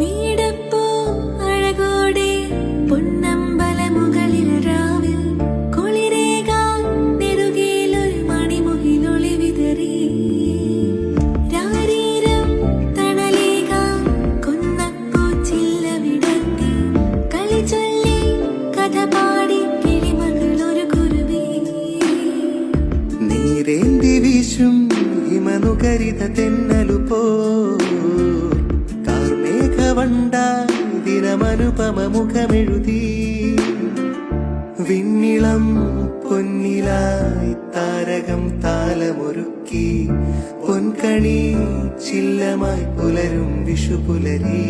നീടപ്പോ അഴകോടെ പൊന്നമ്പലമുകളിൽ രാവിൽ കുളിരേകാൻ നെറുകയിലൊരു മണിമുകിലൊളി വിതറി. രാരീരം തണലേകാൻ കുന്നപ്പൂച്ചില്ല വിടർത്തി കളി ചൊല്ലി കഥ പാടി കിളിമകളൊരു കുരുവി. നീരേന്തി വീശും ഹിമനുകരിത തെന്നലുപോ കാർമേഘവണ്ടായി ദിനമനുപമ മുഖമെഴുതി. വിണ്ണിളം പൊന്നിലായി താരകം താലമൊരുക്കി പൊൻകണി ചില്ലമായി പുലരും വിഷുപുലരി.